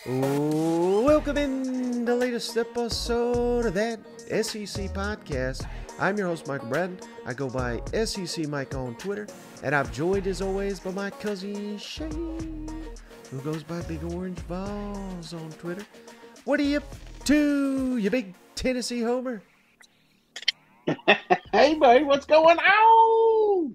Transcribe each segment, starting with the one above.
Welcome in the latest episode of that SEC podcast. I'm your host, Michael Bratton. I go by SEC Mike on Twitter, and I'm joined as always by my cousin Shane, who goes by Big Orange Balls on Twitter. What are you up to, you big Tennessee homer? Hey, buddy, what's going on?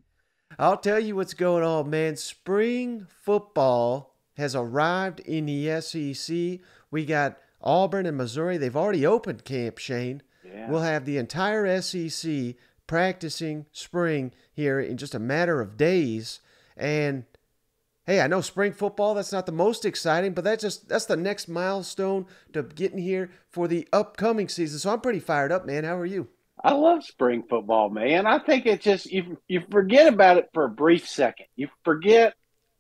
I'll tell you what's going on, man. Spring football has arrived in the SEC. We got Auburn and Missouri. They've already opened camp, Shane. Yeah. We'll have the entire SEC practicing spring here in just a matter of days. And, hey, I know spring football, that's not the most exciting, but that's the next milestone to getting here for the upcoming season. So I'm pretty fired up, man. How are you? I love spring football, man. I think it's just you forget about it for a brief second. You forget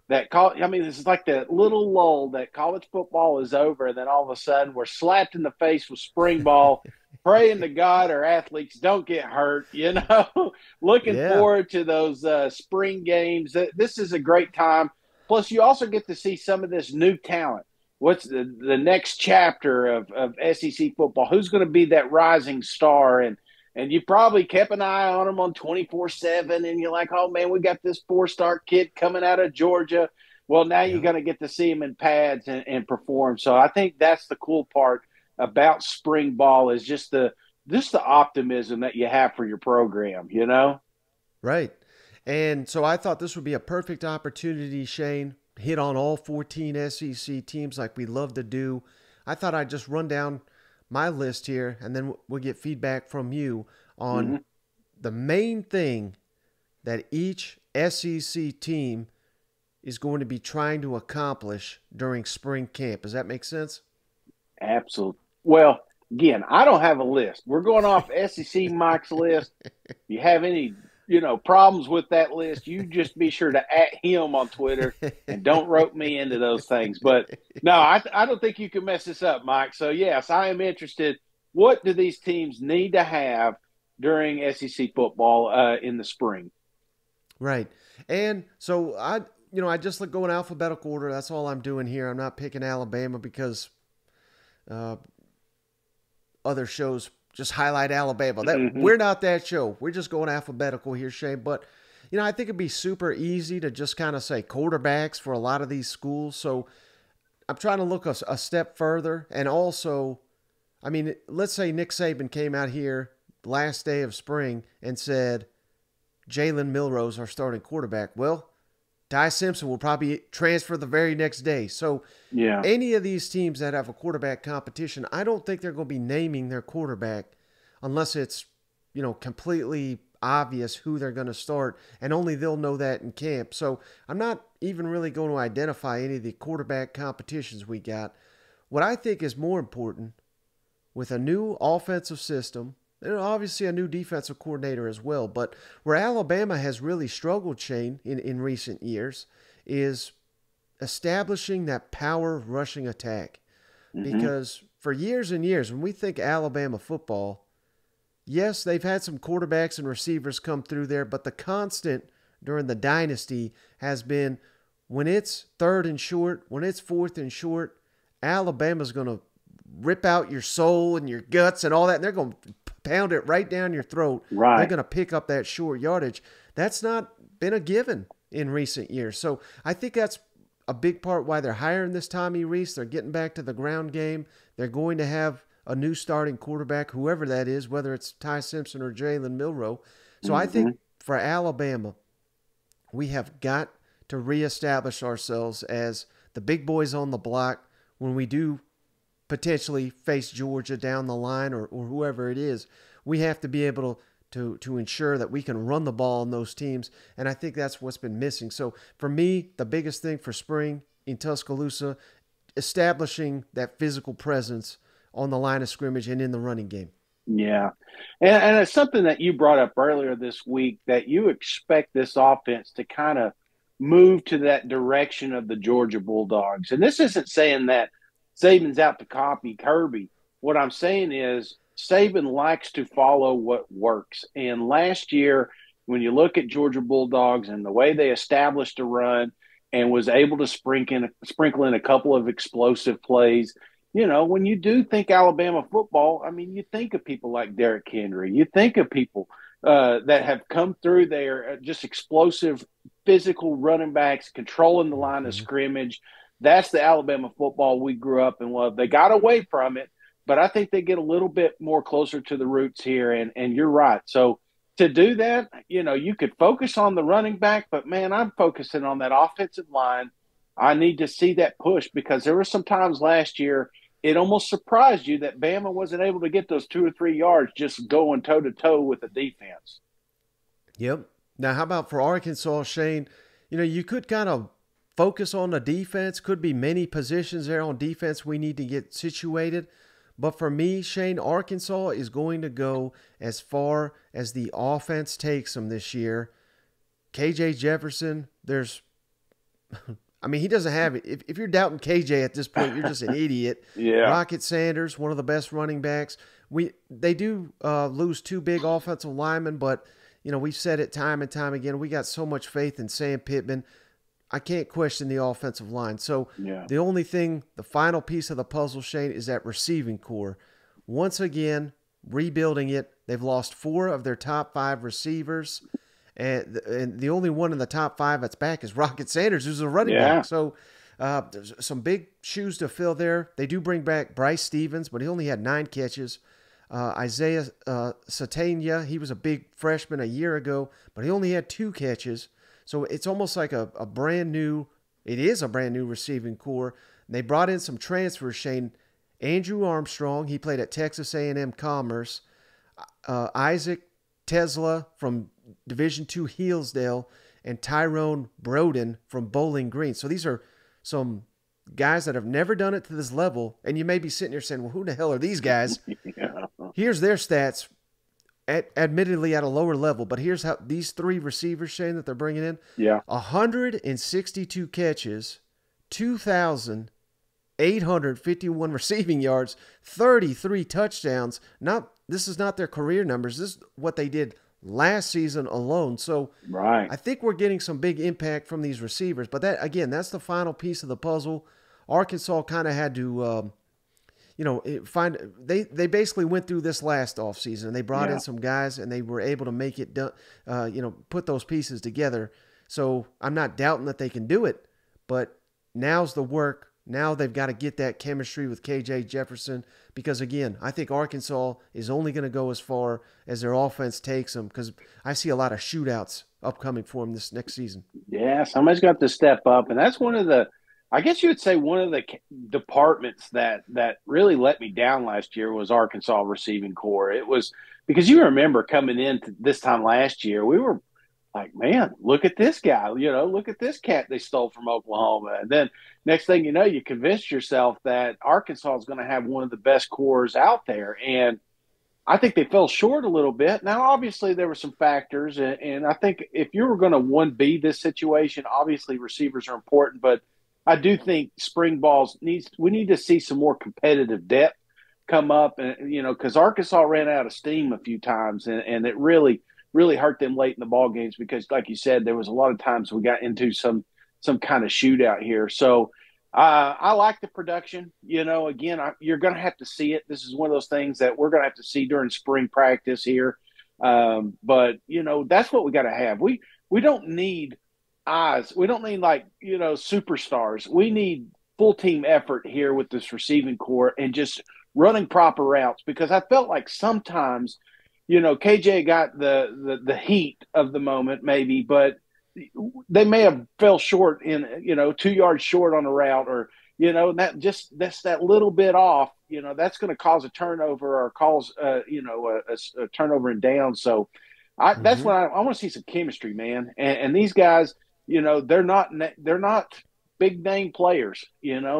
that this is like that little lull that college football is over, and then all of a sudden we're slapped in the face with spring ball, praying to God our athletes don't get hurt, Looking forward to those spring games. This is a great time. Plus, you also get to see some of this new talent. What's the next chapter of SEC football? Who's going to be that rising star? And you probably kept an eye on them on 24/7, and you're like, oh, man, we got this four-star kid coming out of Georgia. Well, now you're going to get to see him in pads and perform. So I think that's the cool part about spring ball is just the optimism that you have for your program, Right. And so I thought this would be a perfect opportunity, Shane, hit on all 14 SEC teams like we love to do. I thought I'd just run down my list here, and then we'll get feedback from you on the main thing that each SEC team is going to be trying to accomplish during spring camp. Does that make sense? Absolutely. Well, again, I don't have a list. We're going off SEC Mike's list. If you have any problems with that list, you just be sure to @ him on Twitter and don't rope me into those things. But no, I don't think you can mess this up, Mike. So yes, I am interested. What do these teams need to have during SEC football in the spring? Right. And so I just go in alphabetical order. That's all I'm doing here. I'm not picking Alabama because other shows just highlight Alabama. We're not that show. We're just going alphabetical here, Shane. But, I think it'd be super easy to just kind of say quarterbacks for a lot of these schools. So I'm trying to look a step further. And also, let's say Nick Saban came out here last day of spring and said, Jalen Milroe's our starting quarterback. Well, Ty Simpson will probably transfer the very next day. So any of these teams that have a quarterback competition, I don't think they're going to be naming their quarterback unless it's, completely obvious who they're going to start, and only they'll know that in camp. So I'm not even really going to identify any of the quarterback competitions we got. What I think is more important, with a new offensive system, and obviously a new defensive coordinator as well, but where Alabama has really struggled, Shane, in recent years, is establishing that power rushing attack. Because for years and years, when we think Alabama football, yes, they've had some quarterbacks and receivers come through there, but the constant during the dynasty has been when it's third and short, when it's fourth and short, Alabama's going to rip out your soul and your guts and all that, and they're going to pound it right down your throat. Right. They're going to pick up that short yardage. That's not been a given in recent years. So I think that's a big part why they're hiring this Tommy Rees. They're getting back to the ground game. They're going to have a new starting quarterback, whoever that is, whether it's Ty Simpson or Jalen Milroe. So I think for Alabama, we have got to reestablish ourselves as the big boys on the block when we do potentially face Georgia down the line or whoever it is. We have to be able to ensure that we can run the ball on those teams, and I think that's what's been missing. So for me, the biggest thing for spring in Tuscaloosa, establishing that physical presence on the line of scrimmage and in the running game. Yeah. And it's something that you brought up earlier this week, that you expect this offense to kind of move to that direction of the Georgia Bulldogs. And this isn't saying that Saban's out to copy Kirby. What I'm saying is Saban likes to follow what works. And last year when you look at Georgia Bulldogs and the way they established a run and was able to sprinkle in a couple of explosive plays, when you do think Alabama football, I mean, you think of people like Derrick Henry. You think of people that have come through there, just explosive, physical running backs, controlling the line of Mm-hmm. scrimmage. That's the Alabama football we grew up and loved. They got away from it, but I think they get a little bit more closer to the roots here. And you're right. So to do that, you could focus on the running back, but man, I'm focusing on that offensive line. I need to see that push because there were some times last year it almost surprised you that Bama wasn't able to get those 2 or 3 yards just going toe to toe with the defense. Yep. Now, how about for Arkansas, Shane? You could kind of focus on the defense. Could be many positions there on defense we need to get situated. But for me, Shane, Arkansas is going to go as far as the offense takes them this year. KJ Jefferson, he doesn't have it. If you're doubting KJ at this point, you're just an idiot. Yeah. Rocket Sanders, one of the best running backs. They do lose 2 big offensive linemen, but we've said it time and time again. We got so much faith in Sam Pittman. I can't question the offensive line. So The only thing, the final piece of the puzzle, Shane, is that receiving core. Once again, rebuilding it. They've lost 4 of their top 5 receivers. And the only one in the top 5 that's back is Rocket Sanders, who's a running back. So there's some big shoes to fill there. They do bring back Bryce Stevens, but he only had 9 catches. Isaiah Satania, he was a big freshman a year ago, but he only had 2 catches. So it's almost like it is a brand new receiving core. And they brought in some transfers, Shane. Andrew Armstrong, he played at Texas A&M Commerce. Isaac Tesla from Division II Hillsdale, and Tyrone Broden from Bowling Green. So these are some guys that have never done it to this level, and you may be sitting there saying, well, who the hell are these guys? Yeah. Here's their stats, admittedly at a lower level, but here's how these 3 receivers, Shane, that they're bringing in. Yeah. 162 catches, 2,851 receiving yards, 33 touchdowns. This is not their career numbers. This is what they did last season alone. So right. I think we're getting some big impact from these receivers. But that's the final piece of the puzzle. Arkansas kind of had to, they basically went through this last offseason, and they brought in some guys, and they were able to make it done, put those pieces together. So I'm not doubting that they can do it, but now's the work. Now they've got to get that chemistry with KJ Jefferson because, again, I think Arkansas is only going to go as far as their offense takes them because I see a lot of shootouts upcoming for them this next season. Yeah, somebody's got to step up, and that's one of the departments that really let me down last year was Arkansas receiving core. It was because you remember coming into this time last year, we were like, man, look at this guy, look at this cat they stole from Oklahoma. And then next thing you know, you convinced yourself that Arkansas is going to have one of the best cores out there. And I think they fell short a little bit. Now, obviously, there were some factors. And I think if you were going to 1B this situation, obviously receivers are important. But I do think spring balls we need to see some more competitive depth come up. And, because Arkansas ran out of steam a few times. And it really hurt them late in the ball games because, like you said, there was a lot of times we got into some kind of shootout here. So I like the production. Again, you're going to have to see it. This is one of those things that we're going to have to see during spring practice here. But that's what we got to have. We don't need eyes. We don't need superstars. We need full team effort here with this receiving core and just running proper routes because I felt like sometimes – KJ got the heat of the moment maybe, but they may have fell short in, 2 yards short on a route or, that's that little bit off, that's going to cause a turnover or cause, a turnover and down. So that's what I want to see some chemistry, man. And these guys, they're not big name players,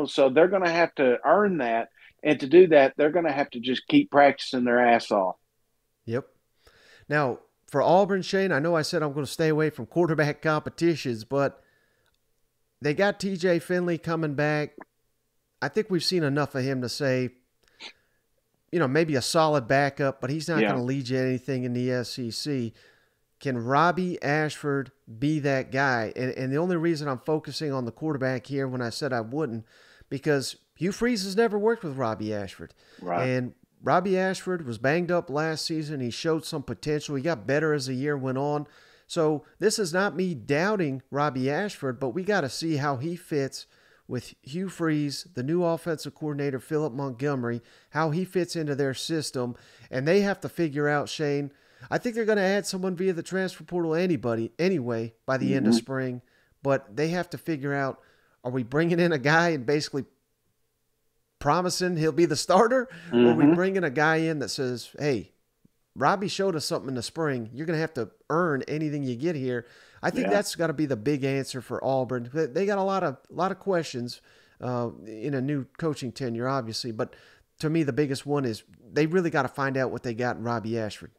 so they're going to have to earn that. And to do that, they're going to have to just keep practicing their ass off. Yep. Now, for Auburn, Shane, I know I said I'm going to stay away from quarterback competitions, but they got TJ Finley coming back. I think we've seen enough of him to say, maybe a solid backup, but he's not going to lead you anything in the SEC. can Robbie Ashford be that guy? And the only reason I'm focusing on the quarterback here when I said I wouldn't, because Hugh Freeze has never worked with Robbie Ashford. Right. And Robbie Ashford was banged up last season. He showed some potential. He got better as the year went on. So this is not me doubting Robbie Ashford, but we got to see how he fits with Hugh Freeze, the new offensive coordinator, Philip Montgomery, how he fits into their system. And they have to figure out, Shane, I think they're going to add someone via the transfer portal anyway by the end of spring. But they have to figure out, are we bringing in a guy and basically promising he'll be the starter? Or are we bringing a guy in that says, hey, Robbie showed us something in the spring. You're going to have to earn anything you get here. I think that's got to be the big answer for Auburn. They got a lot of questions in a new coaching tenure, obviously. But to me, the biggest one is they really got to find out what they got in Robbie Ashford.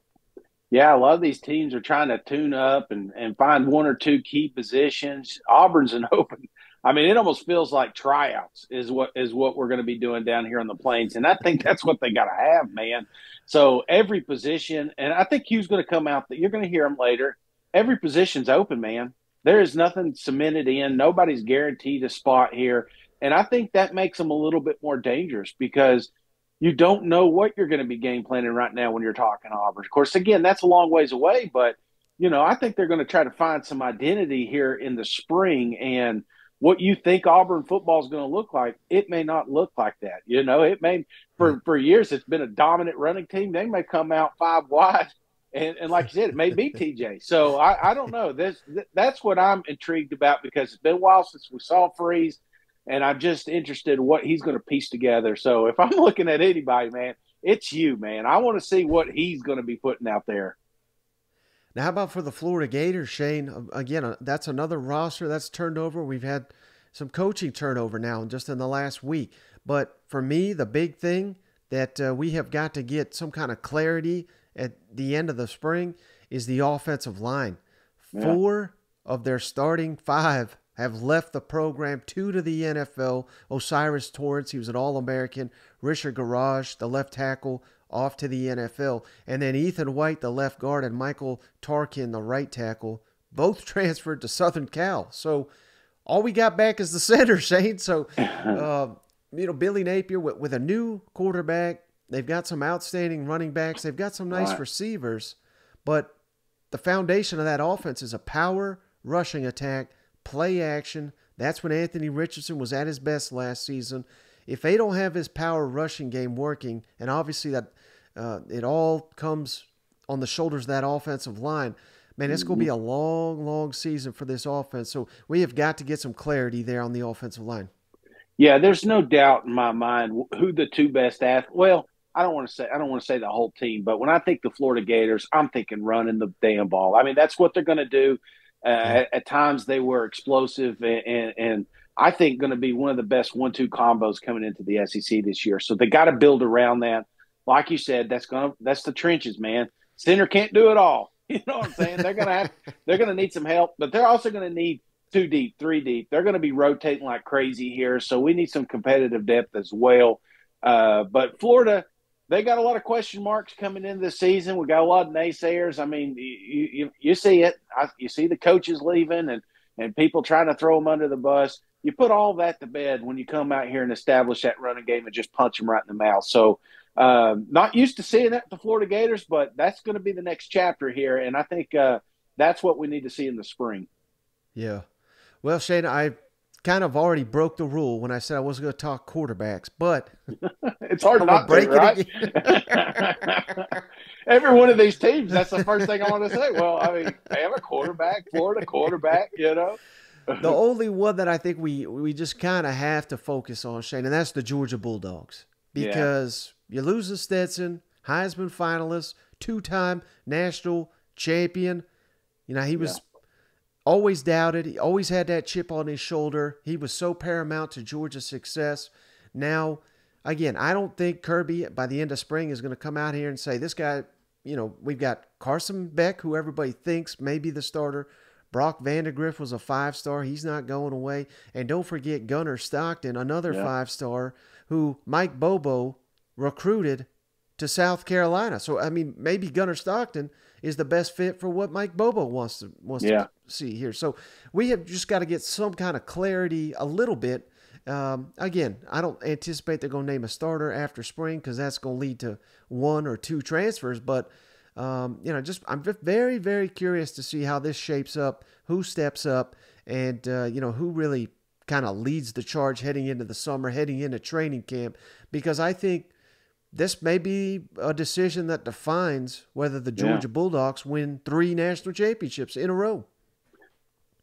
Yeah, a lot of these teams are trying to tune up and find one or two key positions. Auburn's an open. I mean, it almost feels like tryouts is what we're going to be doing down here on the Plains, and I think that's what they got to have, man. So every position, and I think Hugh's going to come out. That you're going to hear him later. Every position's open, man. There is nothing cemented in. Nobody's guaranteed a spot here, and I think that makes them a little bit more dangerous because you don't know what you're going to be game planning right now when you're talking Auburn. Of course, again, that's a long ways away, but I think they're going to try to find some identity here in the spring, and what you think Auburn football is going to look like, it may not look like that. It may for years it's been a dominant running team. They may come out 5 wide, and like you said, it may be TJ. So I don't know. That's what I'm intrigued about because it's been a while since we saw Freeze, and I'm just interested in what he's going to piece together. So if I'm looking at anybody, man, it's you, man. I want to see what he's going to be putting out there. Now, how about for the Florida Gators, Shane? Again, that's another roster that's turned over. We've had some coaching turnover now just in the last week. But for me, the big thing that we have got to get some kind of clarity at the end of the spring is the offensive line. Yeah. 4 of their starting 5 have left the program, 2 to the NFL. Osiris Torrance, he was an All-American. Richard Garage, the left tackle, off to the NFL. And then Ethan White, the left guard, and Michael Tarkin, the right tackle, both transferred to Southern Cal. So all we got back is the center, Shane. So, Billy Napier with a new quarterback. They've got some outstanding running backs. They've got some nice receivers. But the foundation of that offense is a power rushing attack, play action. That's when Anthony Richardson was at his best last season. If they don't have his power rushing game working, and obviously that it all comes on the shoulders of that offensive line, man, it's going to be a long, long season for this offense. So we have got to get some clarity there on the offensive line. Yeah, there's no doubt in my mind who the 2 best athletes. Well, I don't want to say the whole team, but when I think the Florida Gators, I'm thinking running the damn ball. I mean, that's what they're going to do. At times they were explosive and I think going to be one of the best 1-2 combos coming into the SEC this year. So they got to build around that. Like you said, that's the trenches, man. Center can't do it all. You know what I'm saying? They're gonna need some help, but they're also gonna need 2 deep, 3 deep. They're gonna be rotating like crazy here, so we need some competitive depth as well. But Florida, they got a lot of question marks coming into the season. We got a lot of naysayers. I mean, you see it. You see the coaches leaving and people trying to throw them under the bus. You put all that to bed when you come out here and establish that running game and just punch them right in the mouth. So not used to seeing that with the Florida Gators, but that's going to be the next chapter here. And I think that's what we need to see in the spring. Yeah. Well, Shane, I kind of already broke the rule when I said I wasn't going to talk quarterbacks, but it's hard not to, right? Every one of these teams, that's the first thing I want to say. Well, I mean, they have a quarterback, Florida quarterback, The only one that I think we just kind of have to focus on, Shane, and that's the Georgia Bulldogs. Because you lose to Stetson, Heisman finalist, 2-time national champion. He was always doubted. He always had that chip on his shoulder. He was so paramount to Georgia's success. Now, again, I don't think Kirby by the end of spring is going to come out here and say, this guy, we've got Carson Beck, who everybody thinks may be the starter. Brock Vandegrift was a 5-star. He's not going away. And don't forget Gunnar Stockton, another 5-star, who Mike Bobo recruited to South Carolina. So, I mean, maybe Gunnar Stockton is the best fit for what Mike Bobo wants to see here. So we have just got to get some kind of clarity a little bit. Again, I don't anticipate they're going to name a starter after spring because that's going to lead to 1 or 2 transfers. But I'm just very, very curious to see how this shapes up, who steps up, and who really kind of leads the charge heading into the summer, heading into training camp, because I think this may be a decision that defines whether the Georgia Bulldogs win 3 national championships in a row.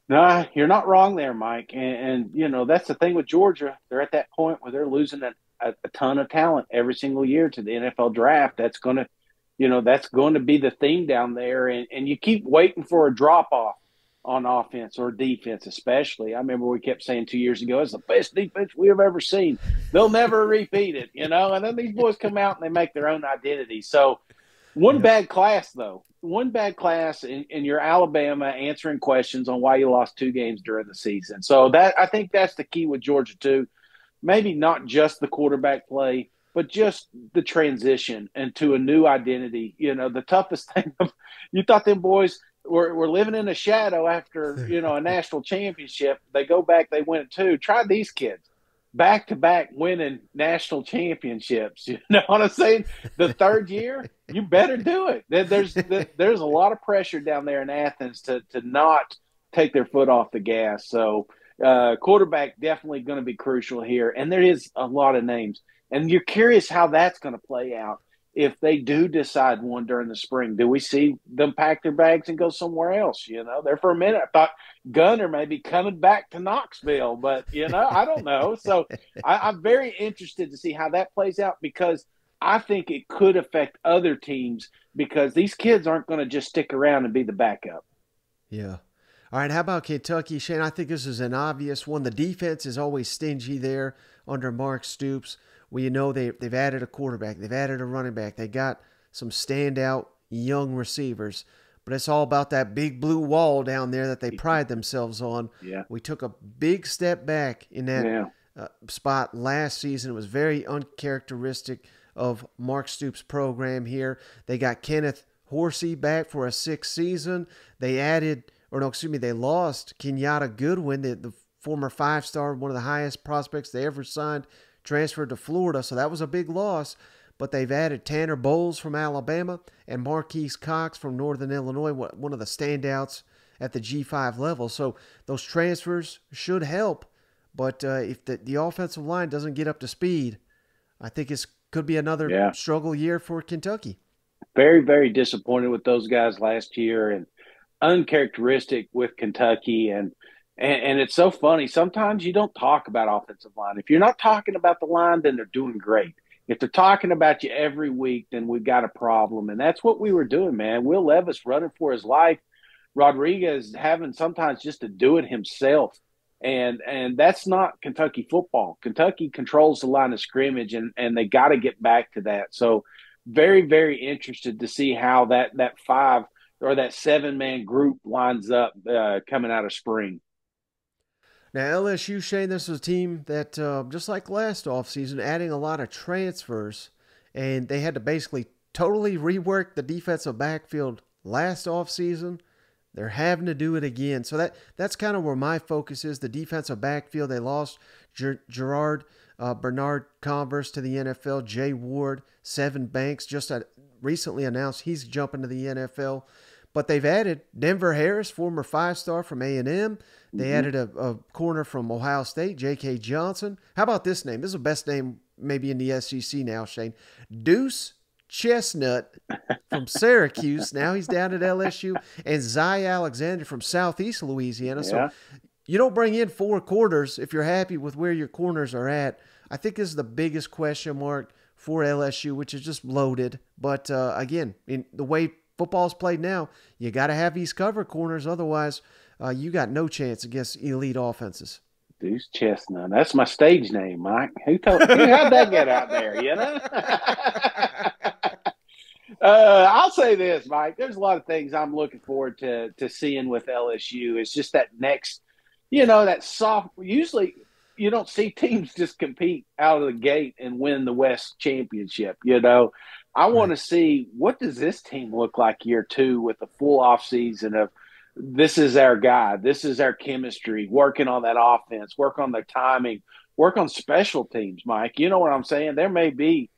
No, you're not wrong there, Mike. And that's the thing with Georgia. They're at that point where they're losing a ton of talent every single year to the NFL draft. That's going to be the theme down there. And you keep waiting for a drop-off on offense or defense, especially. I remember we kept saying 2 years ago, it's the best defense we have ever seen. They'll never repeat it, And then these boys come out and they make their own identity. So bad class, though. One bad class in your Alabama answering questions on why you lost 2 games during the season. So I think that's the key with Georgia, too. Maybe not just the quarterback play, but just the transition into a new identity. The toughest thing, you thought them boys – we're living in a shadow after, a national championship. They go back, they win it too. Try these kids. Back-to-back winning national championships. You know what I'm saying? The third year, you better do it. There's a lot of pressure down there in Athens to not take their foot off the gas. So quarterback definitely going to be crucial here. And there is a lot of names. And you're curious how that's going to play out. If they do decide one during the spring, do we see them pack their bags and go somewhere else? There for a minute, I thought Gunner may be coming back to Knoxville, but, I don't know. So I'm very interested to see how that plays out because I think it could affect other teams because these kids aren't going to just stick around and be the backup. Yeah. All right, how about Kentucky, Shane? I think this is an obvious one. The defense is always stingy there under Mark Stoops. Well, they've added a quarterback. They've added a running back. They got some standout young receivers. But it's all about that big blue wall down there that they pride themselves on. Yeah. We took a big step back in that spot last season. It was very uncharacteristic of Mark Stoops' program here. They got Kenneth Horsey back for a 6th season. They lost Kenyatta Goodwin, the former 5-star, one of the highest prospects they ever signed, transferred to Florida, so that was a big loss. But they've added Tanner Bowles from Alabama and Marquise Cox from Northern Illinois, one of the standouts at the G5 level. So those transfers should help. But if the offensive line doesn't get up to speed, I think it could be another struggle year for Kentucky. Very, very disappointed with those guys last year and uncharacteristic with Kentucky. And it's so funny. Sometimes you don't talk about offensive line. If you're not talking about the line, then they're doing great. If they're talking about you every week, then we've got a problem. And that's what we were doing, man. Will Levis running for his life. Rodriguez having sometimes just to do it himself. And that's not Kentucky football. Kentucky controls the line of scrimmage, and they got to get back to that. So very, very interested to see how that 5 or that 7-man group lines up coming out of spring. Now, LSU, Shane, this is a team that, just like last offseason, adding a lot of transfers, and they had to basically totally rework the defensive backfield last offseason. They're having to do it again. So that's kind of where my focus is, the defensive backfield. They lost Gerard Bernard Converse to the NFL, Jay Ward, Seven Banks just recently announced he's jumping to the NFL. But they've added Denver Harris, former 5-star from A&M. They added a corner from Ohio State, J.K. Johnson. How about this name? This is the best name maybe in the SEC now, Shane. Deuce Chestnut from Syracuse. Now he's down at LSU. And Zy Alexander from Southeast Louisiana. So you don't bring in 4 corners if you're happy with where your corners are at. I think this is the biggest question mark for LSU, which is just loaded. But, again, in the way football's played now, you got to have these cover corners. Otherwise, you got no chance against elite offenses. Deuce Chestnut. That's my stage name, Mike. How'd that get out there, I'll say this, Mike. There's a lot of things I'm looking forward to seeing with LSU. It's just that next, that soft – usually you don't see teams just compete out of the gate and win the West championship, I want Right. to see what does this team look like year two with the full off season of this is our guy, this is our chemistry, working on that offense, work on the timing, work on special teams, Mike. You know what I'm saying? There may be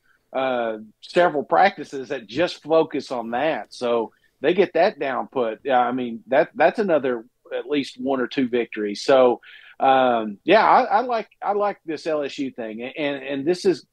several practices that just focus on that. So they get that down put. I mean, that's another at least one or two victories. So yeah, I like this LSU thing, and this is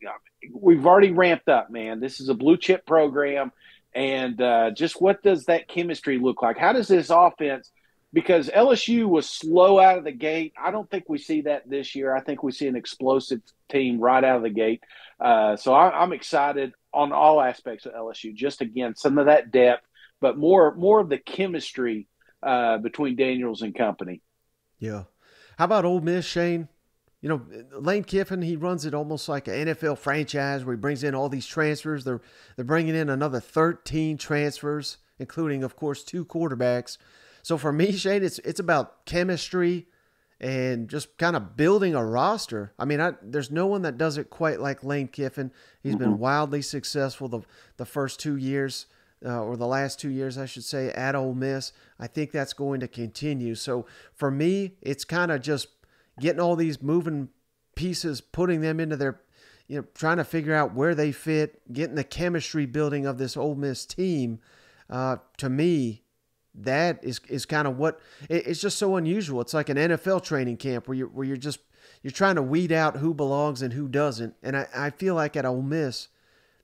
we've already ramped up, man. This is a blue chip program, and just what does that chemistry look like? How does this offense? Because LSU was slow out of the gate. I don't think we see that this year. I think we see an explosive team right out of the gate. So I'm excited on all aspects of LSU. Just again, some of that depth, but more of the chemistry between Daniels and company. Yeah. How about Ole Miss, Shane? You know, Lane Kiffin, he runs it almost like an NFL franchise where he brings in all these transfers. They're bringing in another 13 transfers, including, of course, 2 quarterbacks. So for me, Shane, it's about chemistry and just kind of building a roster. I mean, there's no one that does it quite like Lane Kiffin. He's been wildly successful the first 2 years, or the last 2 years, I should say, at Ole Miss. I think that's going to continue. So for me, it's kind of just getting all these moving pieces, putting them into their, trying to figure out where they fit, getting the chemistry building of this Ole Miss team. To me, that is kind of what it's just so unusual. It's like an NFL training camp where you're trying to weed out who belongs and who doesn't. And I feel like at Ole Miss,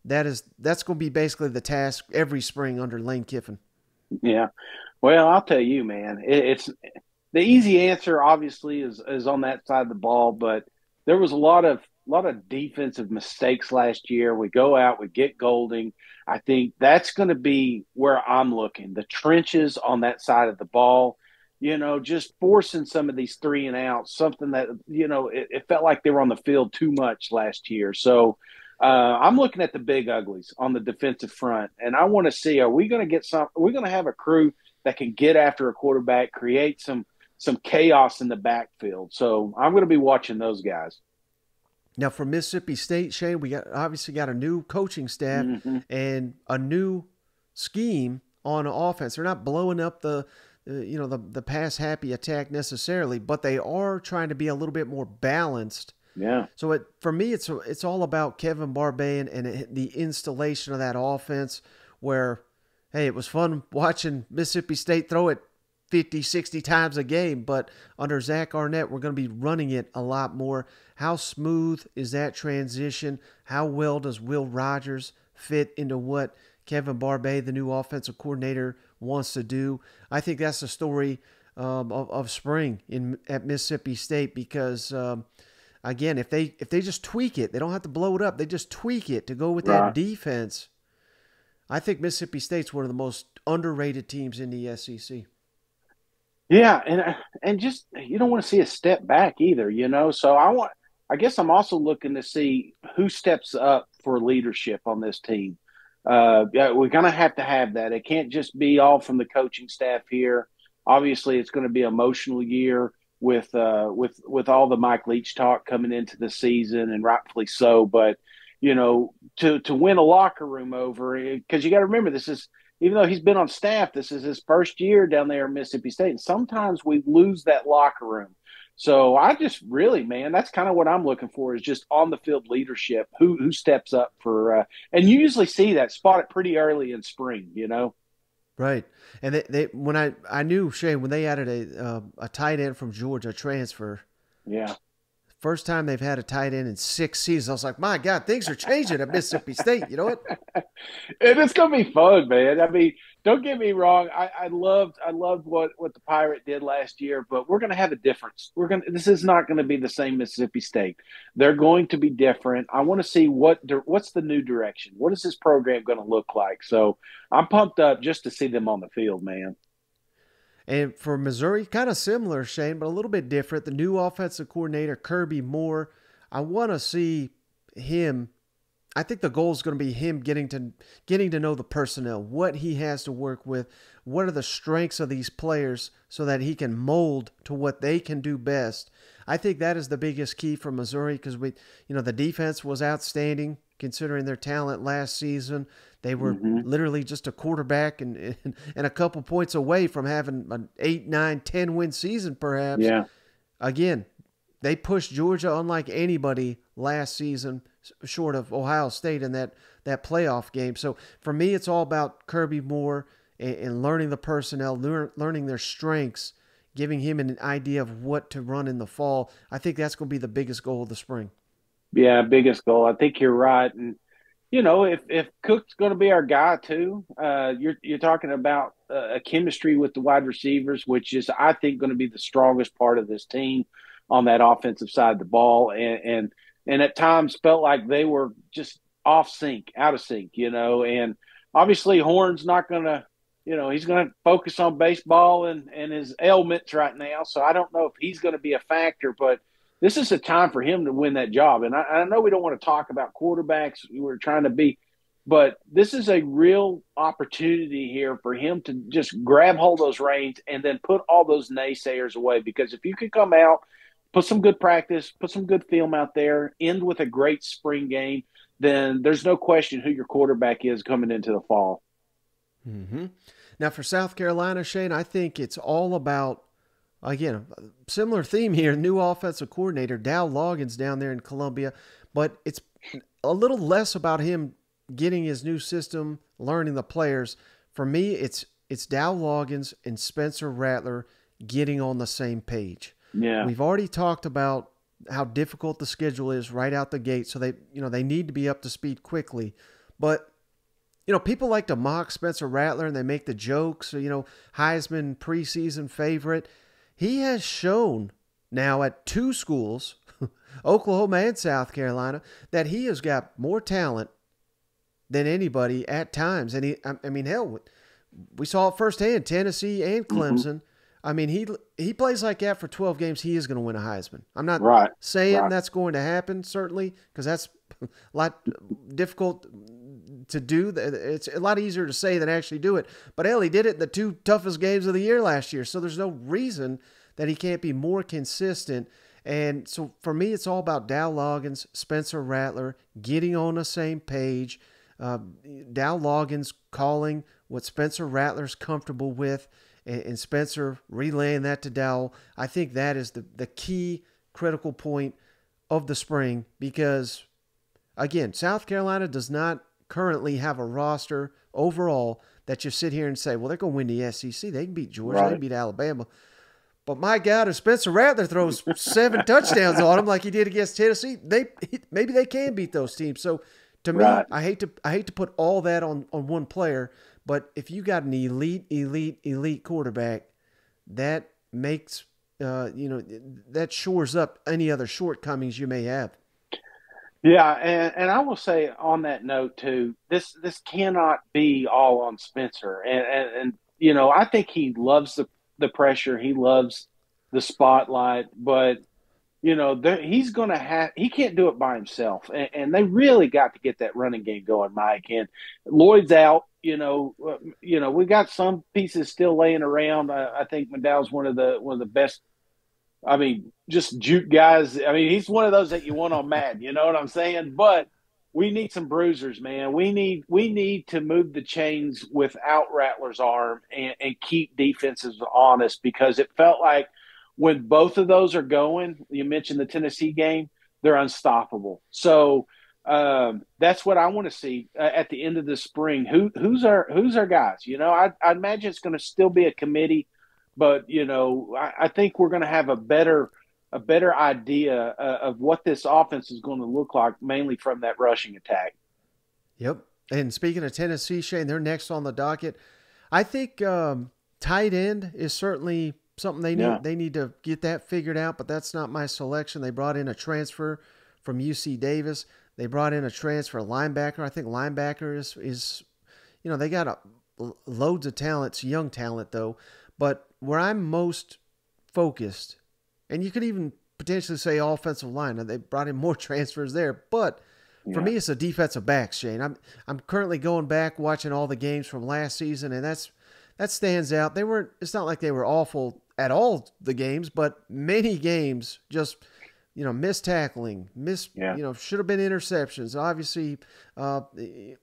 that's going to be basically the task every spring under Lane Kiffin. Yeah. Well, I'll tell you, man, it's the easy answer obviously is on that side of the ball, but there was a lot of defensive mistakes last year. We go out, we get Golding. I think that's going to be where I'm looking. The trenches on that side of the ball, just forcing some of these 3 and outs, something that, it felt like they were on the field too much last year. So I'm looking at the big uglies on the defensive front, and I want to see, are we going to have a crew that can get after a quarterback, create some chaos in the backfield. So I'm going to be watching those guys. Now, for Mississippi State, Shane, we obviously got a new coaching staff and a new scheme on offense. They're not blowing up the pass happy attack necessarily, but they are trying to be a little bit more balanced. Yeah. So for me, it's all about Kevin Barbay and the installation of that offense. Where, hey, it was fun watching Mississippi State throw it 50, 60 times a game, but under Zach Arnett, we're going to be running it a lot more. How smooth is that transition? How well does Will Rogers fit into what Kevin Barbay, the new offensive coordinator, wants to do? I think that's the story of spring at Mississippi State because, again, if they just tweak it, they don't have to blow it up. They just tweak it to go with that defense. I think Mississippi State's one of the most underrated teams in the SEC. Yeah, and just you don't want to see a step back either, So I guess I'm also looking to see who steps up for leadership on this team. Yeah, we're gonna have to have that. It can't just be all from the coaching staff here. Obviously, it's going to be an emotional year with all the Mike Leach talk coming into the season, and rightfully so. But to win a locker room over, because you got to remember, this is, even though he's been on staff, this is his first year down there in Mississippi State. And sometimes we lose that locker room. So I just really, man, that's kind of what I'm looking for, is just on the field leadership, who steps up for, and you usually see that, spot it pretty early in spring, Right. And they when I knew, Shane, when they added a tight end from Georgia transfer. Yeah. First time they've had a tight end in 6 seasons. I was like, my God, things are changing at Mississippi State. You know what? And it's gonna be fun, man. I mean, don't get me wrong. I loved what the Pirate did last year, but we're gonna have a difference. This is not gonna be the same Mississippi State. They're going to be different. I want to see what's the new direction. What is this program gonna look like? So I'm pumped up just to see them on the field, man. And for Missouri, kind of similar, Shane, but a little bit different. The new offensive coordinator, Kirby Moore, I want to see him. I think the goal is going to be him getting to know the personnel, what he has to work with, what are the strengths of these players so that he can mold to what they can do best. I think that is the biggest key for Missouri because the defense was outstanding considering their talent last season. They were Mm-hmm. literally just a quarterback and a couple points away from having an 8, 9, 10 win season, perhaps. Yeah. Again, they pushed Georgia unlike anybody last season, short of Ohio State in that playoff game. So for me, it's all about Kirby Moore and learning the personnel, learning their strengths, giving him an idea of what to run in the fall. I think that's going to be the biggest goal of the spring. Yeah, biggest goal. I think you're right. And if Cook's going to be our guy too, you're talking about a chemistry with the wide receivers, which is I think going to be the strongest part of this team on that offensive side of the ball, and at times felt like they were just off sync, out of sync, and obviously Horn's not going to. He's going to focus on baseball and his ailments right now. So I don't know if he's going to be a factor, but this is a time for him to win that job. And I know we don't want to talk about quarterbacks. We're trying to be, but this is a real opportunity here for him to just grab hold of those reins and then put all those naysayers away. Because if you could come out, put some good practice, put some good film out there, end with a great spring game, then there's no question who your quarterback is coming into the fall. Mm-hmm. Now for South Carolina, Shane, I think it's all about, again, a similar theme here, new offensive coordinator, Dow Loggins down there in Columbia, but it's a little less about him getting his new system, learning the players. For me, it's Dow Loggins and Spencer Rattler getting on the same page. Yeah. We've already talked about how difficult the schedule is right out the gate, so they need to be up to speed quickly. But people like to mock Spencer Rattler and they make the jokes, Heisman preseason favorite. He has shown now at 2 schools, Oklahoma and South Carolina, that he has got more talent than anybody at times. And hell, we saw it firsthand, Tennessee and Clemson. Mm-hmm. I mean, he plays like that for 12 games. He is going to win a Heisman. I'm not saying that's going to happen, certainly, because that's a lot difficult to do. It's a lot easier to say than actually do it. But hell, he did it in the 2 toughest games of the year last year. So there's no reason that he can't be more consistent. And so for me, it's all about Dow Loggins, Spencer Rattler, getting on the same page. Dow Loggins calling what Spencer Rattler's comfortable with, and Spencer relaying that to Dow. I think that is the key critical point of the spring because, again, South Carolina does not currently have a roster overall that you sit here and say, well, they're going to win the SEC. They can beat Georgia. They can beat Alabama. But my God, if Spencer Rattler throws 7 touchdowns on them like he did against Tennessee, maybe they can beat those teams. So to me, I hate to put all that on one player, but if you got an elite quarterback, that makes that shores up any other shortcomings you may have. Yeah, and I will say on that note too, this cannot be all on Spencer, and I think he loves the pressure, he loves the spotlight, but he's going to he can't do it by himself, and they really got to get that running game going, Mike. And Lloyd's out, we got some pieces still laying around. I think McDowell's one of the best. I mean, just juke guys. I mean, he's one of those that you want on Madden. You know what I'm saying? But we need some bruisers, man. We need to move the chains without Rattler's arm and keep defenses honest, because it felt like when both of those are going, you mentioned the Tennessee game, they're unstoppable. So that's what I want to see at the end of the spring. Who's our guys? I imagine it's going to still be a committee. But, I think we're going to have a better idea of what this offense is going to look like, mainly from that rushing attack. Yep. And speaking of Tennessee, Shane, they're next on the docket. I think tight end is certainly something they need. Yeah. They need to get that figured out, but that's not my selection. They brought in a transfer from UC Davis. They brought in a transfer linebacker. I think linebacker is they got loads of talent. It's young talent, though. But where I'm most focused, and you could even potentially say offensive line, they brought in more transfers there, but for me, it's a defensive back, Shane. I'm currently going back watching all the games from last season, and that stands out. It's not like they were awful at all, the games, but many games just missed tackling, should have been interceptions. Obviously,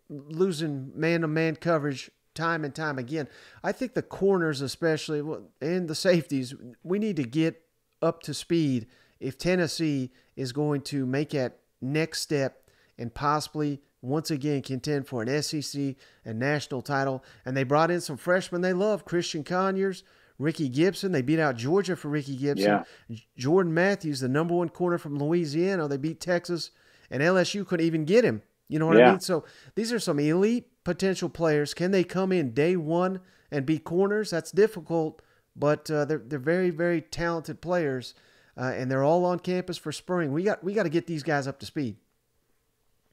losing man-to-man coverage time and time again. I think the corners especially, and the safeties, we need to get up to speed if Tennessee is going to make that next step and possibly once again contend for an SEC and national title. And they brought in some freshmen they love, Christian Conyers, Ricky Gibson. They beat out Georgia for Ricky Gibson. Yeah. Jordan Matthews, the number one corner from Louisiana. They beat Texas, and LSU couldn't even get him. You know what I mean? So these are some elite potential players. Can they come in day one and be corners? That's difficult, but they're very, very talented players, and they're all on campus for spring. We got to get these guys up to speed.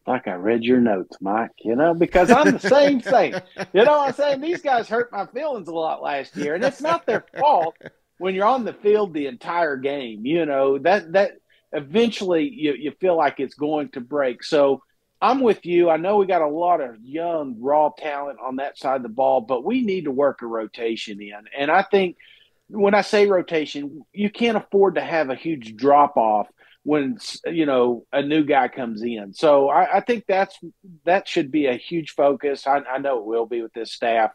Like I read your notes, Mike, because I'm the same thing. I'm saying these guys hurt my feelings a lot last year, and it's not their fault when you're on the field the entire game. That eventually you feel like it's going to break. So I'm with you. I know we got a lot of young, raw talent on that side of the ball, but we need to work a rotation in. And I think when I say rotation, you can't afford to have a huge drop-off when, a new guy comes in. So I think that should be a huge focus. I know it will be with this staff.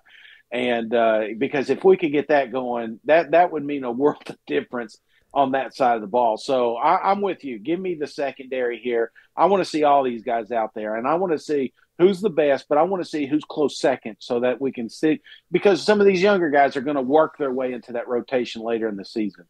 And because if we could get that going, that would mean a world of difference on that side of the ball. So I'm with you. Give me the secondary here. I want to see all these guys out there, and I want to see who's the best, but I want to see who's close second so that we can see, because some of these younger guys are going to work their way into that rotation later in the season.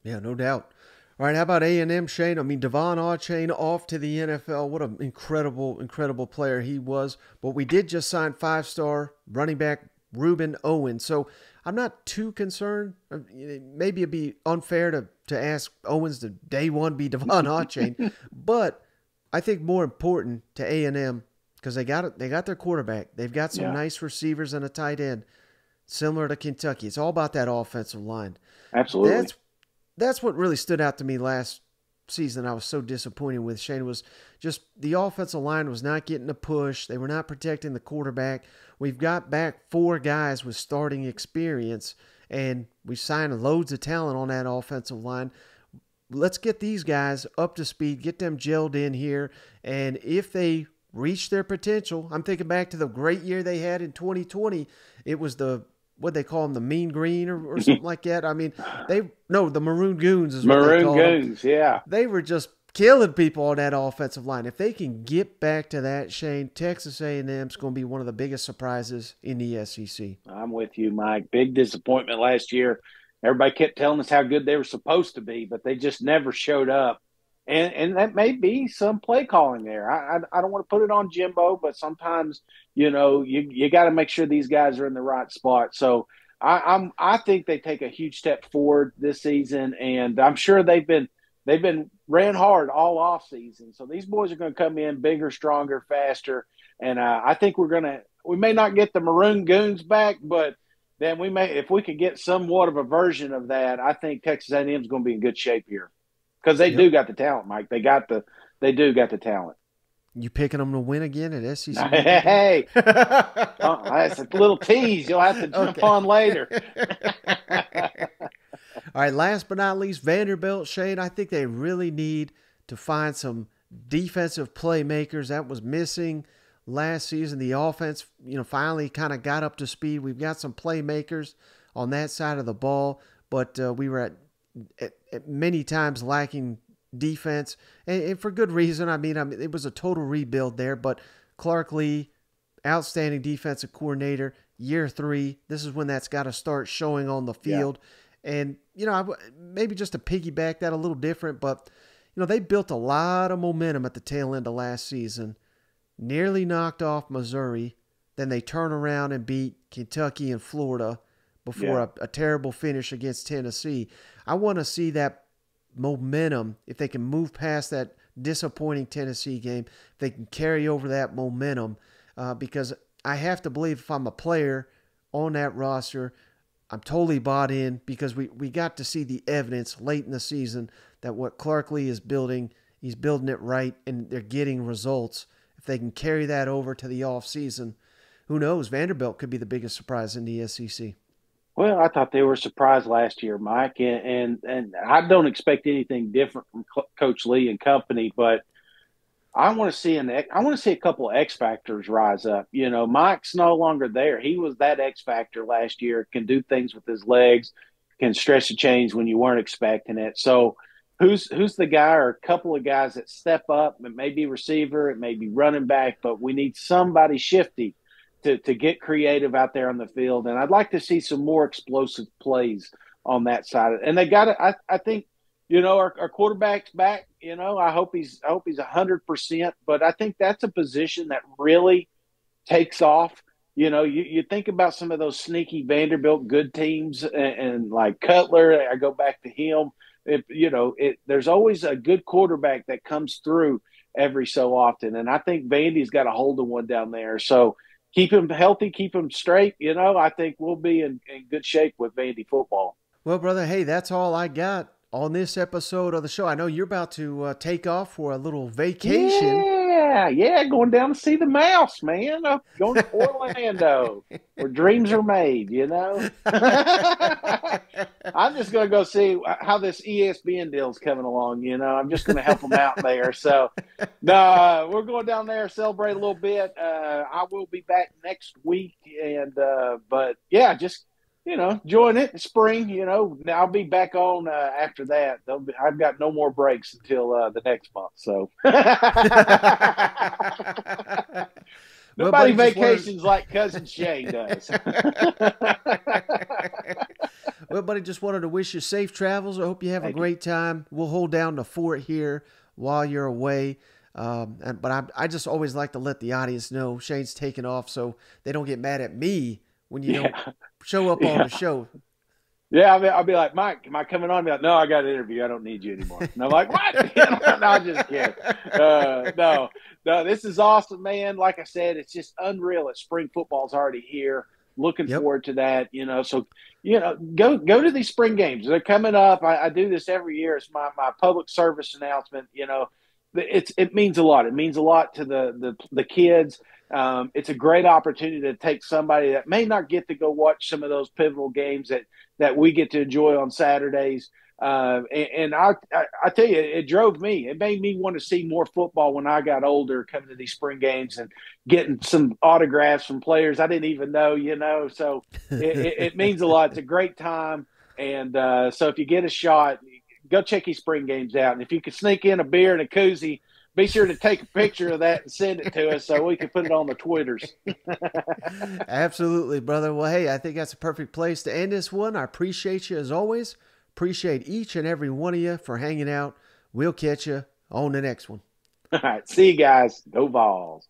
Yeah, no doubt. All right, how about A&M, Shane? I mean, Devon Achane off to the NFL. What an incredible, incredible player he was. But we did just sign five-star running back Reuben Owens. So I'm not too concerned. Maybe it'd be unfair to ask Owens to day one be Devon Achane. But I think more important to A&M, because they got their quarterback. They've got some nice receivers and a tight end, similar to Kentucky. It's all about that offensive line. Absolutely. That's what really stood out to me last season. I was so disappointed with, Shane, was just the offensive line was not getting a push. They were not protecting the quarterback. We've got back 4 guys with starting experience, and we signed loads of talent on that offensive line. Let's get these guys up to speed, get them gelled in here, and if they reach their potential, I'm thinking back to the great year they had in 2020. It was what they call them, the Mean Green or something like that. I mean, the Maroon Goons is what they call them. Maroon Goons, yeah. They were just killing people on that offensive line. If they can get back to that, Shane, Texas A&M is going to be one of the biggest surprises in the SEC. I'm with you, Mike. Big disappointment last year. Everybody kept telling us how good they were supposed to be, but they just never showed up. And that may be some play calling there. I don't want to put it on Jimbo, but sometimes, you got to make sure these guys are in the right spot. So I think they take a huge step forward this season, and I'm sure they've been ran hard all off season. So these boys are going to come in bigger, stronger, faster, and I think we may not get the Maroon Goons back, but then we may, if we could get somewhat of a version of that. I think Texas A&M is going to be in good shape here. Because they do got the talent, Mike. They do got the talent. You picking them to win again at SEC? Hey, that's a little tease. You'll have to jump on later. All right, last but not least, Vanderbilt, Shane. I think they really need to find some defensive playmakers. That was missing last season. The offense, finally kind of got up to speed. We've got some playmakers on that side of the ball, but we were at many times lacking defense, and for good reason. I mean, it was a total rebuild there, but Clark Lee, outstanding defensive coordinator, year 3. This is when that's got to start showing on the field. Yeah. And, maybe just to piggyback that a little different, but, they built a lot of momentum at the tail end of last season, nearly knocked off Missouri, then they turn around and beat Kentucky and Florida before a terrible finish against Tennessee. I want to see that momentum, if they can move past that disappointing Tennessee game, if they can carry over that momentum, because I have to believe if I'm a player on that roster, I'm totally bought in, because we got to see the evidence late in the season that what Clark Lee is building, he's building it right, and they're getting results. If they can carry that over to the offseason, who knows? Vanderbilt could be the biggest surprise in the SEC. Well, I thought they were surprised last year, Mike, and I don't expect anything different from Coach Lee and company, but I want to see a couple of X factors rise up. You know, Mike's no longer there. He was that X factor last year. Can do things with his legs, can stretch the chains when you weren't expecting it. So, who's the guy or a couple of guys that step up? It may be receiver, it may be running back, but we need somebody shifty to get creative out there on the field. And I'd like to see some more explosive plays on that side. And they got it. I think our quarterback's back. I hope he's 100%. But I think that's a position that really takes off. You think about some of those sneaky Vanderbilt good teams, and like Cutler. I go back to him. There's always a good quarterback that comes through every so often, and I think Vandy's got a hold of one down there. So keep him healthy, keep him straight. I think we'll be in good shape with Vandy football. Well, brother, hey, that's all I got on this episode of the show. I know you're about to take off for a little vacation. Yeah, going down to see the mouse, man. Going to Orlando, where dreams are made. I'm just going to go see how this ESPN deal's coming along. I'm just going to help them out there. So, no, we're going down there, celebrate a little bit. I will be back next week, but yeah, just join it in spring. I'll be back on after that. I've got no more breaks until the next month. So nobody vacations like Cousin Shay does. Well, buddy, just wanted to wish you safe travels. I hope you have a great time. We'll hold down the fort here while you're away. But I just always like to let the audience know Shane's taking off so they don't get mad at me when you don't show up on the show. Yeah, I'll be like, Mike, am I coming on? I'll be like, no, I got an interview. I don't need you anymore. And I'm like, what? No, I'm just kidding. No, this is awesome, man. Like I said, it's just unreal that spring football's already here. Looking forward to that, So, go to these spring games. They're coming up. I do this every year. It's my public service announcement. It means a lot. It means a lot to the kids. It's a great opportunity to take somebody that may not get to go watch some of those pivotal games that we get to enjoy on Saturdays. And I tell you, it drove me. It made me want to see more football when I got older, coming to these spring games and getting some autographs from players I didn't even know. So it means a lot. It's a great time. And so if you get a shot, go check these spring games out. And if you could sneak in a beer and a koozie, be sure to take a picture of that and send it to us so we can put it on the Twitters. Absolutely, brother. Well, hey, I think that's a perfect place to end this one. I appreciate you as always. Appreciate each and every one of you for hanging out. We'll catch you on the next one. All right. See you guys. Go Vols.